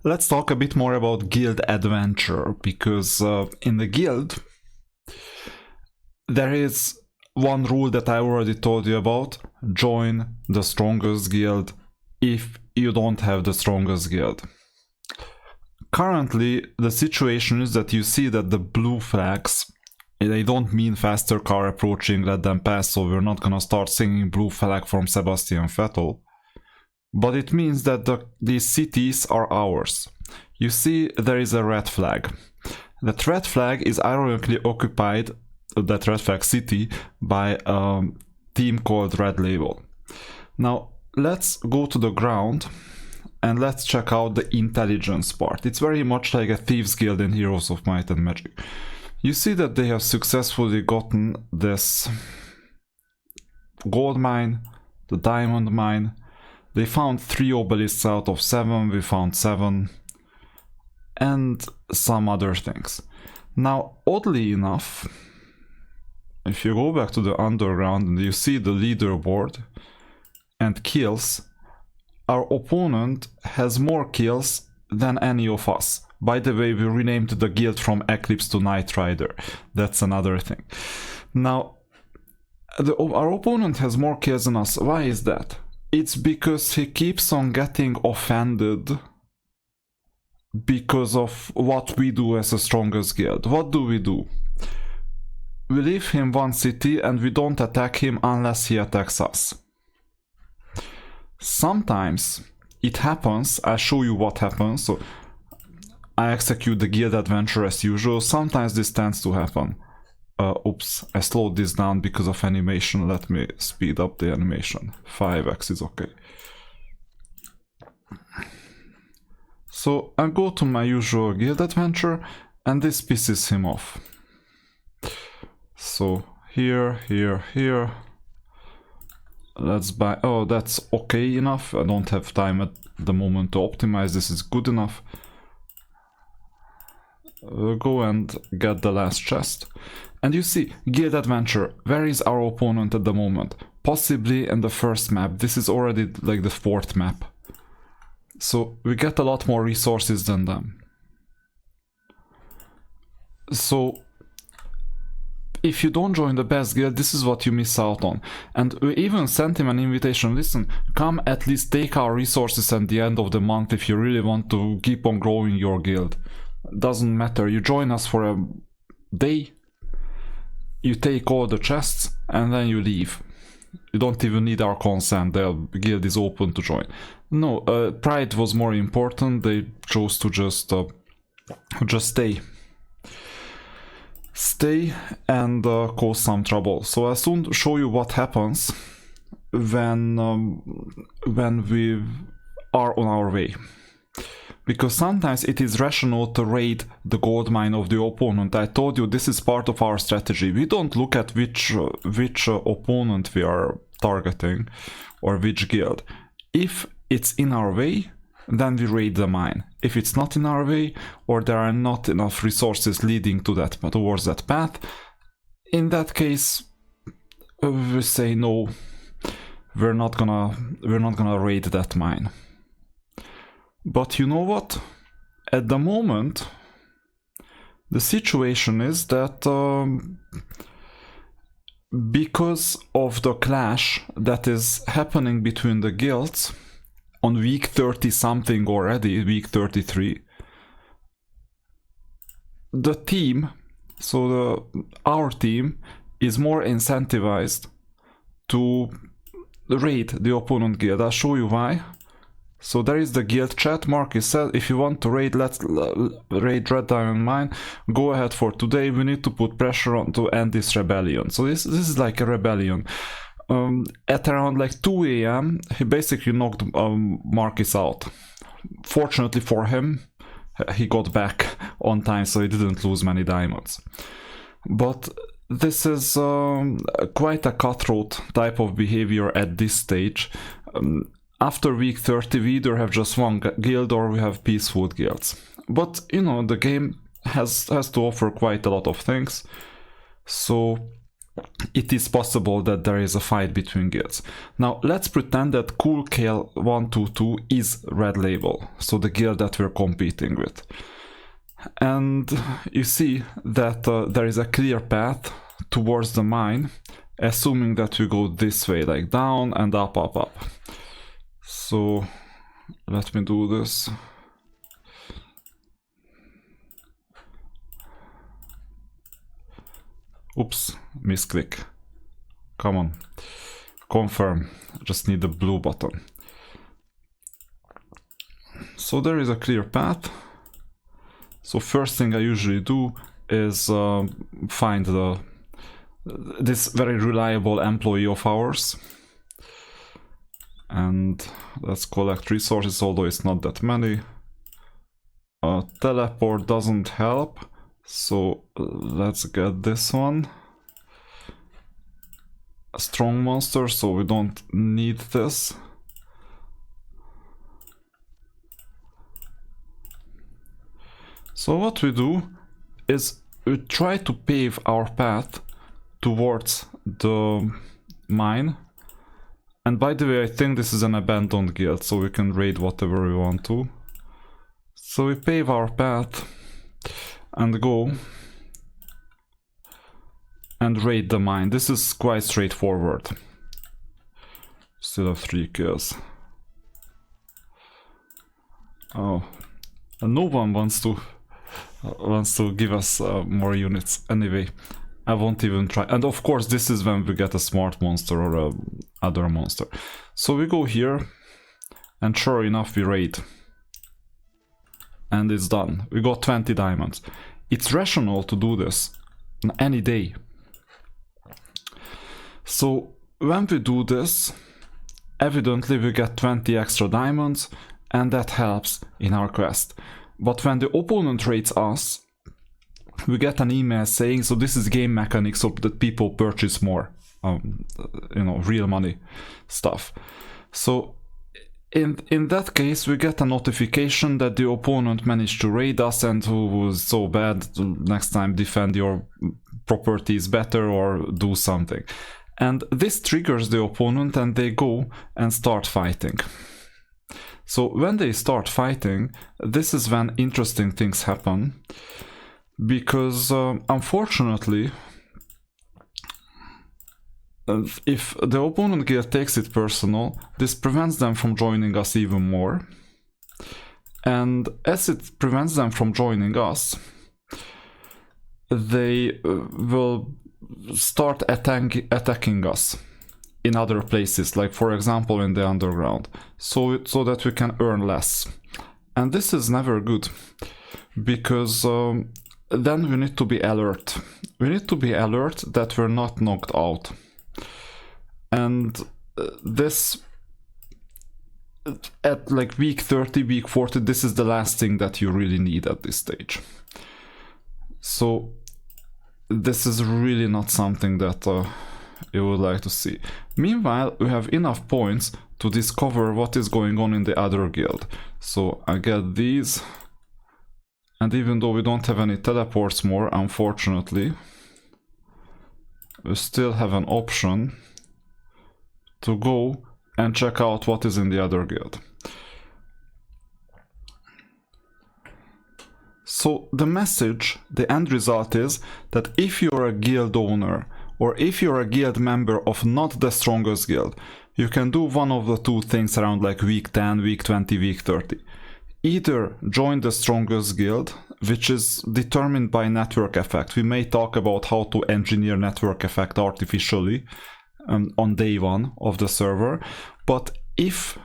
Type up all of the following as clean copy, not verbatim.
Let's talk a bit more about guild adventure, because in the guild there is one rule that I already told you about: join the strongest guild if you don't have the strongest guild. Currently, the situation is that you see that the blue flags, they don't mean faster car approaching, let them pass, so we're not gonna start singing blue flag from Sebastian Vettel. But it means that these cities are ours. You see there is a red flag. That red flag is ironically occupied, that red flag city, by a team called Red Label. Now let's go to the ground and let's check out the intelligence part. It's very much like a Thieves Guild in Heroes of Might and Magic. You see that they have successfully gotten this gold mine, the diamond mine. They found 3 obelisks out of 7, we found 7, and some other things. Now, oddly enough, if you go back to the underground and you see the leaderboard and kills, our opponent has more kills than any of us. By the way, we renamed the guild from Eclipse to Night Rider. That's another thing. Now, our opponent has more kills than us. Why is that? It's because he keeps on getting offended because of what we do as the strongest guild. What do? We leave him one city and we don't attack him unless he attacks us. Sometimes it happens, I'll show you what happens. So I execute the guild adventure as usual. Sometimes this tends to happen. Oops, I slowed this down because of animation. Let me speed up the animation. 5x is okay. So I go to my usual guild adventure and this pisses him off. So here. Let's buy. Oh, that's okay enough. I don't have time at the moment to optimize. This is good enough. Go and get the last chest. And you see, guild adventure. Where is our opponent at the moment? Possibly in the first map. This is already like the 4th map. So we get a lot more resources than them. So if you don't join the best guild, this is what you miss out on. And we even sent him an invitation. Listen, come at least take our resources at the end of the month if you really want to keep on growing your guild. Doesn't matter, you join us for a day, you take all the chests and then you leave. You don't even need our consent, the guild is open to join. No, pride was more important. They chose to just stay and cause some trouble. So I'll soon show you what happens when we are on our way. Because sometimes it is rational to raid the gold mine of the opponent. I told you this is part of our strategy. We don't look at which opponent we are targeting or which guild. If it's in our way, then we raid the mine. If it's not in our way, or there are not enough resources leading to that towards that path, in that case we say no, we're not gonna raid that mine. But you know what? At the moment, the situation is that because of the clash that is happening between the guilds on week 30 something already, week 33, the team, so our team is more incentivized to raid the opponent guild. I'll show you why. So there is the guild chat. Marcus said, if you want to raid, let's raid Red Diamond Mine. Go ahead for today. We need to put pressure on to end this rebellion. So this is like a rebellion. At around like 2 AM, he basically knocked Marcus out. Fortunately for him, he got back on time, so he didn't lose many diamonds. But this is quite a cutthroat type of behavior at this stage. After week 30, we either have just one guild or we have peaceful guilds. But, the game has to offer quite a lot of things. So it is possible that there is a fight between guilds. Now let's pretend that CoolKale122 is Red Label, so the guild that we're competing with. And you see that there is a clear path towards the mine, assuming that we go this way, like down and up, up, up. So let me do this. Oops, misclick. Come on. Confirm. Just need the blue button. So there is a clear path. So first thing I usually do is find this very reliable employee of ours. And let's collect resources, although it's not that many. Teleport doesn't help. So let's get this one. A strong monster, so we don't need this. So what we do is we try to pave our path towards the mine. And by the way, I think this is an abandoned guild, so we can raid whatever we want to. So we pave our path and go and raid the mine. This is quite straightforward. Still have 3 kills. Oh, and no one wants to give us more units. Anyway, I won't even try. And of course, this is when we get a smart monster or a other monster. So we go here, and sure enough, we raid. And it's done. We got 20 diamonds. It's rational to do this on any day. So when we do this, evidently we get 20 extra diamonds, and that helps in our quest. But when the opponent raids us, we get an email saying, so this is game mechanics so that people purchase more, real money stuff. So in that case, we get a notification that the opponent managed to raid us, and who was so bad, next time defend your properties better or do something. And this triggers the opponent, and they go and start fighting. So when they start fighting, this is when interesting things happen, because unfortunately, if the opponent guild takes it personal, this prevents them from joining us even more. And as it prevents them from joining us, they will start attacking us in other places, like for example in the underground, so that we can earn less. And this is never good, because then we need to be alert. We need to be alert that we're not knocked out. And this, at like week 30, week 40, this is the last thing that you really need at this stage. So this is really not something that you would like to see. Meanwhile, we have enough points to discover what is going on in the other guild. So I get these, and even though we don't have any teleports more, unfortunately, we still have an option to go and check out what is in the other guild. So the message, the end result is that if you're a guild owner, or if you're a guild member of not the strongest guild, you can do one of the two things around like week 10, week 20, week 30. Either join the strongest guild, which is determined by network effect. We may talk about how to engineer network effect artificially on day one of the server, but if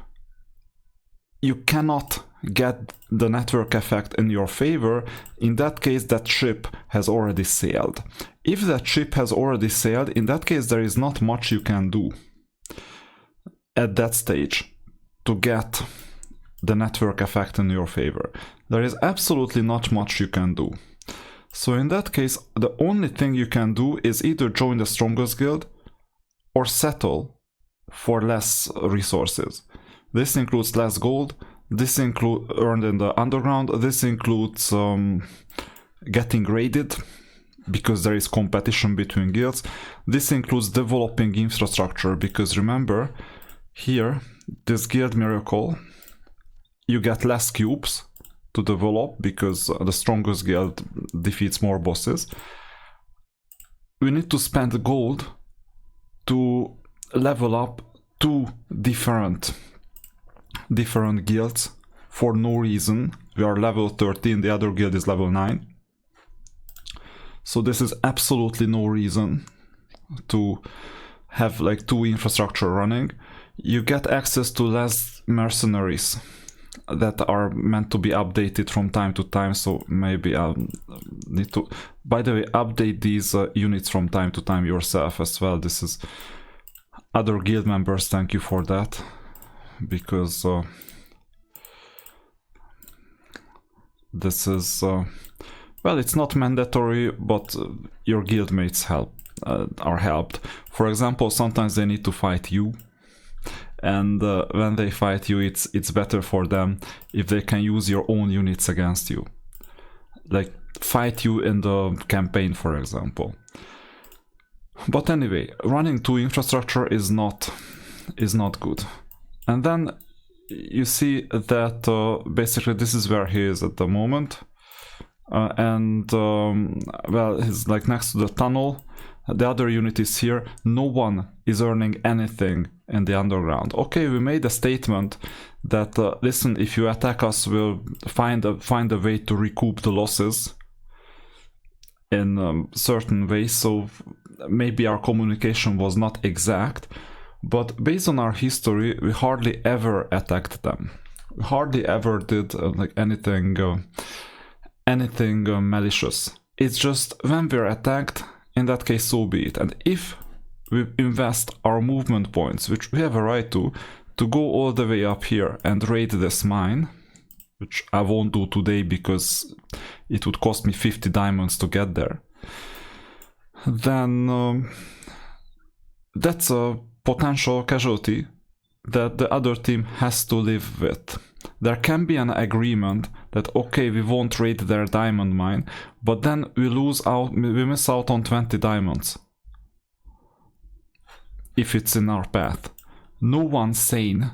you cannot get the network effect in your favor, in that case that ship has already sailed. If that ship has already sailed, in that case there is not much you can do at that stage to get the network effect in your favor. There is absolutely not much you can do. So in that case, the only thing you can do is either join the strongest guild or settle for less resources. This includes less gold, this includes earned in the underground, this includes getting raided, because there is competition between guilds. This includes developing infrastructure, because remember, here, this guild miracle, you get less cubes to develop because the strongest guild defeats more bosses. We need to spend gold to level up 2 different guilds for no reason. We are level 13, the other guild is level 9. So this is absolutely no reason to have like 2 infrastructure running. You get access to less mercenaries that are meant to be updated from time to time, so maybe I'll need to, by the way, update these units from time to time yourself as well. This is other guild members, thank you for that, because this is well, it's not mandatory, but your guildmates are helped. For example, sometimes they need to fight you, and when they fight you, it's better for them if they can use your own units against you, like fight you in the campaign, for example. But anyway, running 2 infrastructure is not good. And then you see that basically this is where he is at the moment, and well, he's like next to the tunnel. The other unit is here. No one is earning anything in the underground. Okay, we made a statement that listen, if you attack us, we'll find a way to recoup the losses in certain ways. So maybe our communication was not exact, but based on our history, we hardly ever attacked them. We hardly ever did like anything malicious. It's just when we're attacked, in that case, so be it. And if we invest our movement points, which we have a right to go all the way up here and raid this mine, which I won't do today because it would cost me 50 diamonds to get there, then that's a potential casualty that the other team has to live with. There can be an agreement that okay, we won't raid their diamond mine, but then we miss out on 20 diamonds if it's in our path. No one sane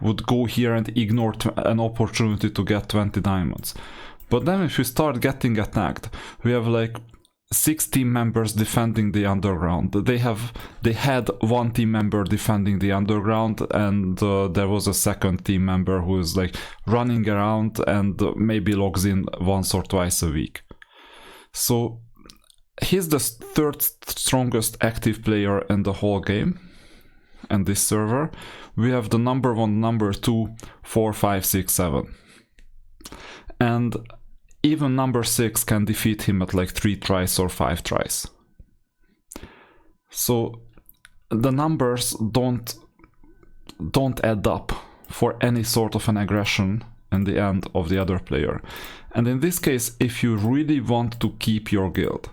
would go here and ignore an opportunity to get 20 diamonds. But then if you start getting attacked, we have like 6 team members defending the underground. They had 1 team member defending the underground, and there was a second team member who is like running around and maybe logs in once or twice a week. So he's the 3rd strongest active player in the whole game and this server. We have the number 1, number 2, 4, 5, 6, 7. And even number 6 can defeat him at like 3 tries or 5 tries. So the numbers don't add up for any sort of an aggression in the end of the other player. And in this case, if you really want to keep your guild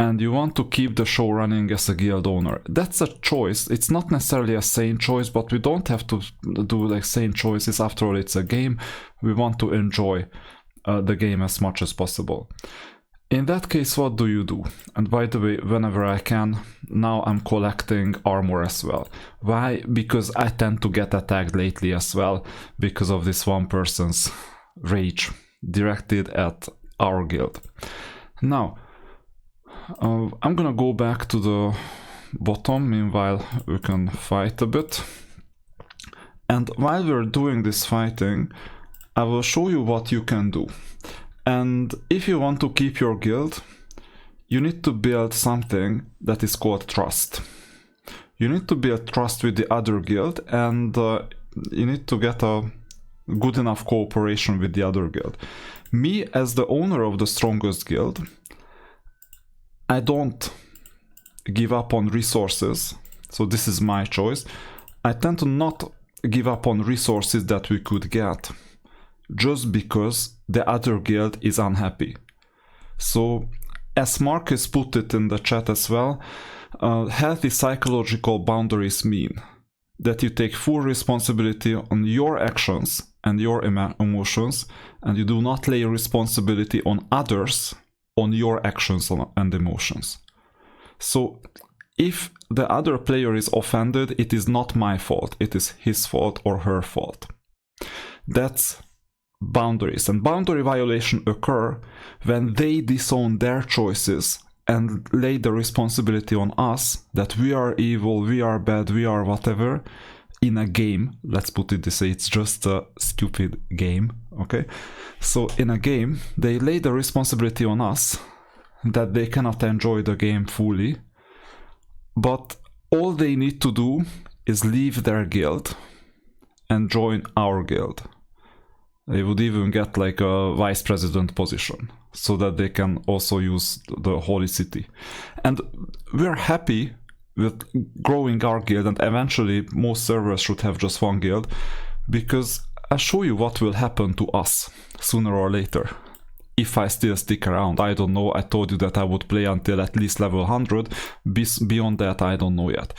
and you want to keep the show running as a guild owner, that's a choice. It's not necessarily a sane choice, but we don't have to do like sane choices. After all, it's a game. We want to enjoy the game as much as possible. In that case, what do you do? And by the way, whenever I can, now I'm collecting armor as well. Why? Because I tend to get attacked lately as well because of this one person's rage directed at our guild. Now, I'm gonna go back to the bottom. Meanwhile, we can fight a bit. And while we're doing this fighting, I will show you what you can do. And if you want to keep your guild, you need to build something that is called trust. You need to build trust with the other guild, and you need to get a good enough cooperation with the other guild. Me, as the owner of the strongest guild, I don't give up on resources, so this is my choice. I tend to not give up on resources that we could get just because the other guild is unhappy. So, as Marcus put it in the chat as well, healthy psychological boundaries mean that you take full responsibility on your actions and your emotions, and you do not lay responsibility on others on your actions and emotions. So if the other player is offended, it is not my fault, it is his fault or her fault. That's boundaries, and boundary violation occur when they disown their choices and lay the responsibility on us that we are evil, we are bad, we are whatever in a game. Let's put it this way, it's just a stupid game, okay? So in a game, they lay the responsibility on us that they cannot enjoy the game fully, but all they need to do is leave their guild and join our guild. They would even get like a vice president position so that they can also use the Holy City. And we're happy with growing our guild, and eventually most servers should have just one guild, because I'll show you what will happen to us sooner or later if I still stick around. I don't know. I told you that I would play until at least level 100. Beyond that, I don't know yet.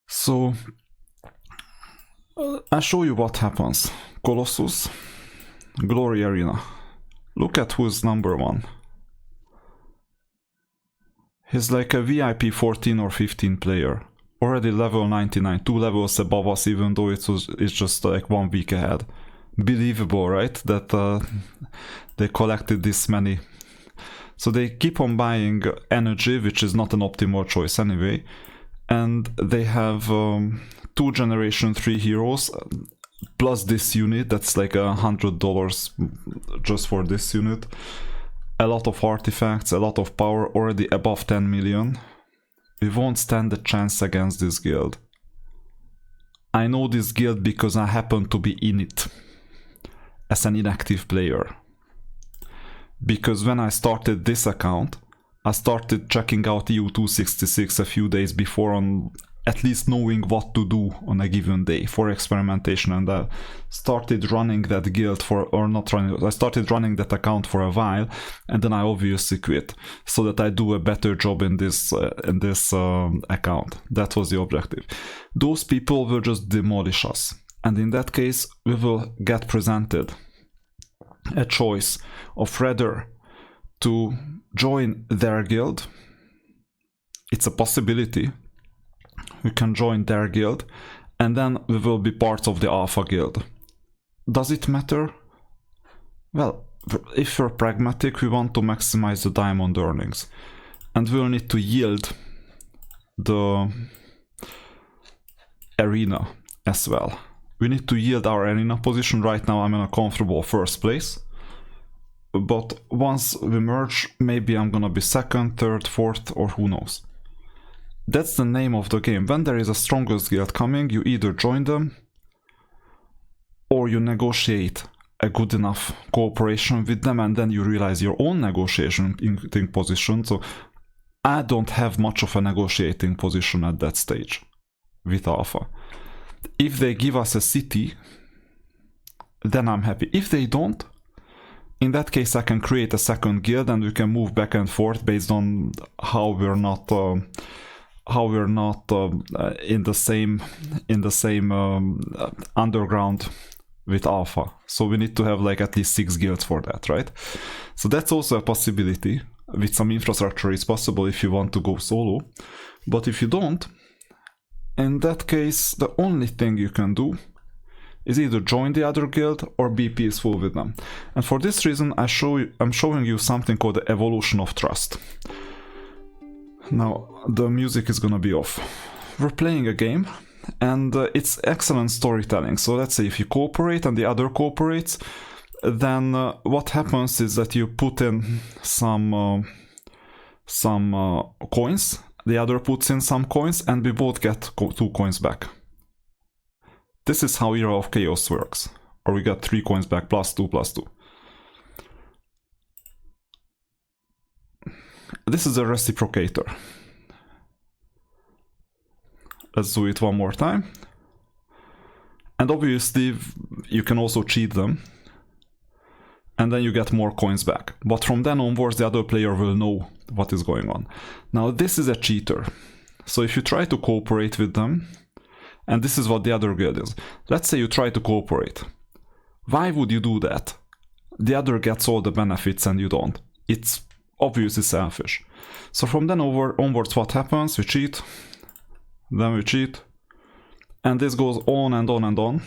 So I'll show you what happens. Colossus, Glory Arena. Look at who's number 1. He's like a VIP 14 or 15 player. Already level 99, 2 levels above us, even though it's just like 1 week ahead. Believable, right? That they collected this many. So they keep on buying energy, which is not an optimal choice anyway. And they have 2 generation 3 heroes, plus this unit, that's like $100 just for this unit. A lot of artifacts, a lot of power, already above 10 million. We won't stand a chance against this guild. I know this guild because I happen to be in it as an inactive player. Because when I started this account, I started checking out EU266 a few days before, on at least knowing what to do on a given day for experimentation, and I started running that guild I started running that account for a while, and then I obviously quit so that I do a better job in this account. That was the objective. Those people will just demolish us, and in that case we will get presented a choice of rather to join their guild. It's a possibility. We can join their guild, and then we will be part of the Alpha Guild. Does it matter? Well, if we're pragmatic, we want to maximize the diamond earnings, and we'll need to yield the arena as well. We need to yield our arena position. Right now I'm in a comfortable first place, but once we merge, maybe I'm gonna be second, third, fourth, or who knows. That's the name of the game. When there is a strongest guild coming, you either join them or you negotiate a good enough cooperation with them, and then you realize your own negotiating position. So I don't have much of a negotiating position at that stage with Alpha. If they give us a city, then I'm happy. If they don't, in that case I can create a second guild and we can move back and forth based on how we're not in the same underground with Alpha. So we need to have like at least 6 guilds for that, right? So that's also a possibility. With some infrastructure it's possible if you want to go solo, but if you don't, in that case the only thing you can do is either join the other guild or be peaceful with them. And for this reason I'm showing you something called the evolution of trust. Now the music is gonna be off. We're playing a game, and it's excellent storytelling. So let's say if you cooperate and the other cooperates, then what happens is that you put in some coins, the other puts in some coins, and we both get 2 coins back. This is how Era of Chaos works. Or we get 3 coins back, plus 2, plus 2. This is a reciprocator. Let's do it one more time. And obviously you can also cheat them, and then you get more coins back. But from then onwards the other player will know what is going on. Now this is a cheater. So if you try to cooperate with them, and this is what the other guild is. Let's say you try to cooperate. Why would you do that? The other gets all the benefits and you don't. It's obviously selfish. So from then onwards, what happens? We cheat, then we cheat, and this goes on and on and on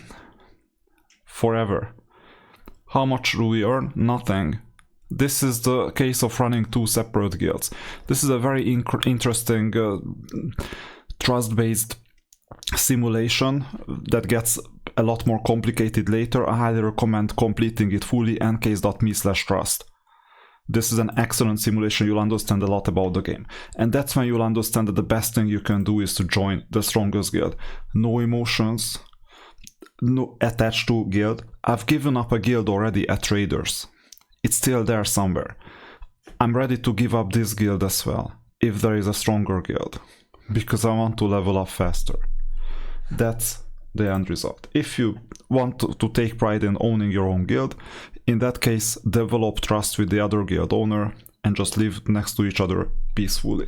forever. How much do we earn? Nothing. This is the case of running two separate guilds. This is a very interesting trust-based simulation that gets a lot more complicated later. I highly recommend completing it fully, ncase.me/trust. This is an excellent simulation. You'll understand a lot about the game. And that's when you'll understand that the best thing you can do is to join the strongest guild. No emotions, no attached to guild. I've given up a guild already at Traders. It's still there somewhere. I'm ready to give up this guild as well, if there is a stronger guild, because I want to level up faster. That's the end result. If you want to take pride in owning your own guild, in that case, develop trust with the other guild owner and just live next to each other peacefully.